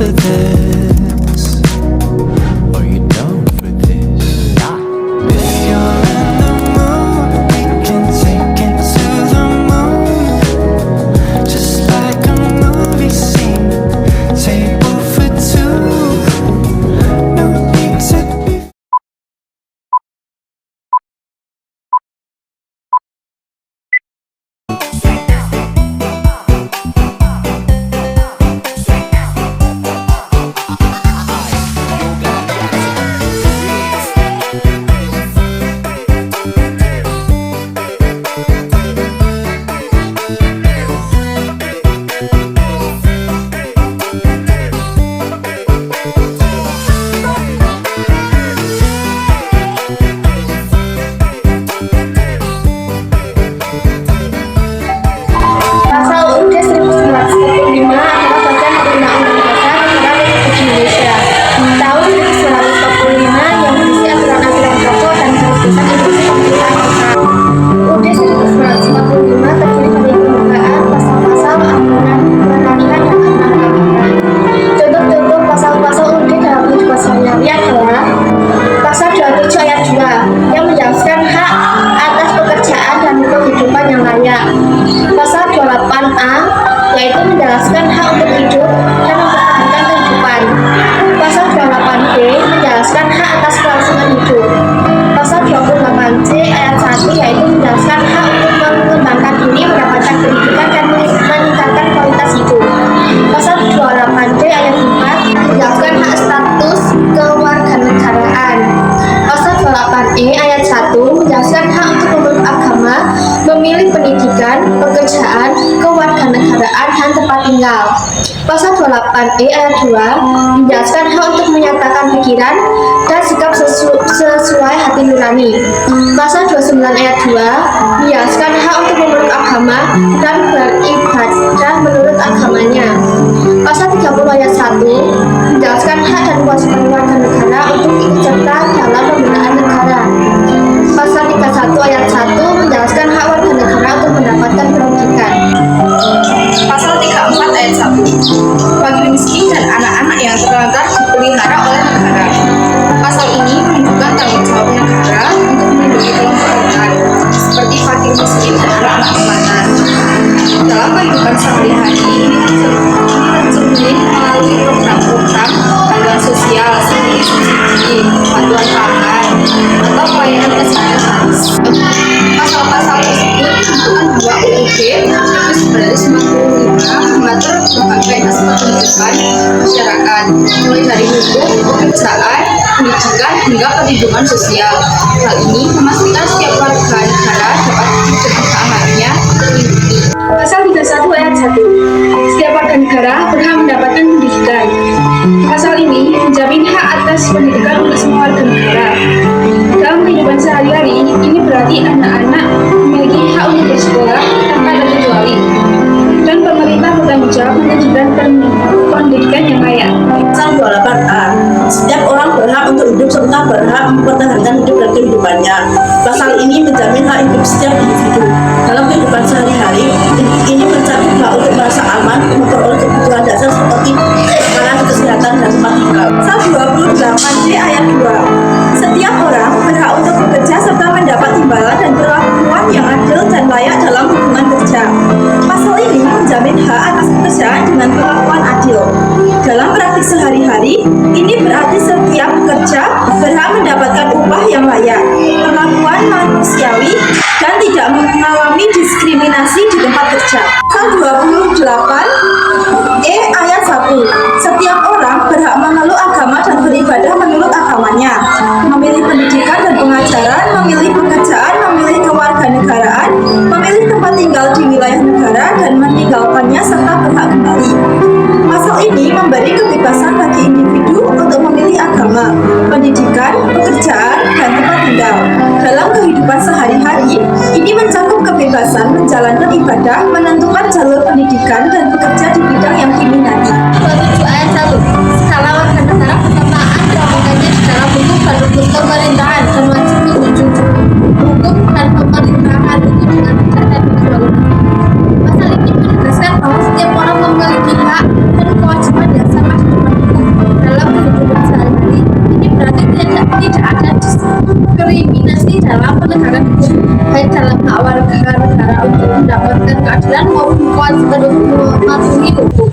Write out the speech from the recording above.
for this? Are you down for this? If you're in the mood, we can take it to the moon. Just like a movie scene, table for two. No need to be. Pasal UUD 1945 adalah bagian dari Undang-Undang Dasar Negara Republik Indonesia tahun 1945 yang berisi aturan-aturan pokok dan keputusan instruksi pemerintahan pusat. UUD 1945 terdiri dari pembukaan pasal-pasal aturan peralihan dan aturan. Contoh-contoh pasal-pasal UUD dalam kehidupan sehari-hari adalah pasal 27 ayat 2 yang menjelaskan hak atas pekerjaan dan kehidupan yang layak. Pasal 28A yaitu menjelaskan hak untuk hidup dan mempertahankan kehidupan. Pasal 28B menjelaskan hak atas kelangsungan hidup. Pasal 28C ayat 1 yaitu menjelaskan hak untuk mengembangkan diri, mendapatkan pendidikan dan meningkatkan kualitas hidup. Pasal 28D ayat 4 menjelaskan hak status kewarganegaraan. Pasal 28E ayat 1 menjelaskan hak untuk memeluk agama, memilih pendidikan, pekerjaan, kewarganegaraan, dan tempat tinggal. Pasal 28E ayat 2 menjelaskan hak untuk menyatakan pikiran dan sikap sesuai hati nurani. Pasal 29 ayat 2 menjelaskan hak untuk memeluk agama dan beribadah menurut agamanya. Pasal 30 ayat 1 menjelaskan hak dan kewajiban warga negara untuk ikut serta dalam pembinaan negara. Pasal 31 ayat 1 menjelaskan hak warga negara untuk mendapatkan pendidikan. Pasal 34 ayat 1 bagi miskin dan anak-anak yang terlantar dipelihara oleh negara. Pasal ini menunjukkan tanggung jawab negara untuk melindungi kelompok rentan seperti fakir miskin dan anak-anak kemana. Dalam kehidupan sehari-hari ini tercermin melalui program-program bantuan sosial seperti subsidi, bantuan pangan, atau pelayanan kesehatan. Pasal-pasal tersebut menunjukkan bahwa UUD 1945 mengatur berbagai aspek kehidupan masyarakat, mulai dari hukum, pekerjaan, pendidikan, hingga perlindungan sosial. Hal ini memastikan setiap warga negara dapat hidup haknya terlindungi. Pasal 31 ayat 1 setiap warga negara berhak mendapatkan pendidikan. Pasal ini menjamin hak atas pendidikan untuk semua warga negara. Dalam kehidupan sehari-hari, ini berarti anak-anak memiliki hak untuk bersekolah tanpa terkecuali. Dan pemerintah bertanggung jawab menunjukkan pendidikan yang layak. Pasal 28A, setiap orang berhak untuk hidup serta berhak mempertahankan hidup dan kehidupannya. Pasal ini menjamin hak hidup setiap individu. Dalam kehidupan sehari-hari, ini mencakup hak untuk merasa aman, memperoleh kebutuhan dasar seperti makanan, kesehatan, dan tempat tinggal. Pasal 28C ayat 2, setiap orang berhak untuk bekerja serta mendapat imbalan dan perlakuan yang adil dan layak dalam hubungan kerja. Pasal ini menjamin hak atas pekerjaan dengan perlakuan adil. Dalam praktik sehari-hari, ini berarti setiap pekerja berhak mendapatkan upah yang layak, perlakuan manusiawi, dan tidak mengalami diskriminasi di tempat kerja. Pasal 28E ayat 1, setiap orang berhak memeluk agama dan beribadah menurut agamanya, memilih pendidikan dan pengajaran, memilih pekerjaan, memilih kewarganegaraan, memilih tempat tinggal di wilayah negara, dan meninggalkannya serta berhak kembali. Pasal ini memberi kebebasan bagi individu untuk memilih agama, pendidikan, pekerjaan, dan tempat tinggal. Dalam kehidupan sehari-hari, ini mencakup kebebasan menjalankan ibadah, menentukan jalur pendidikan, dan bekerja di bidang yang diminati. 27 ayat 1 skala warga negara bersamaan dilakukannya di dalam hukum dan rukun pemerintahan dan wajib menjunjung hukum dan pemerintahan itu dengan benar dan berkewajiban. Pasal ini menegaskan bahwa setiap orang memiliki hak dan kewajiban yang sama di depan dalam penegakan hukum, baik dalam hak warga negara untuk mendapatkan keadilan maupun kewajiban untuk mematuhi hukum.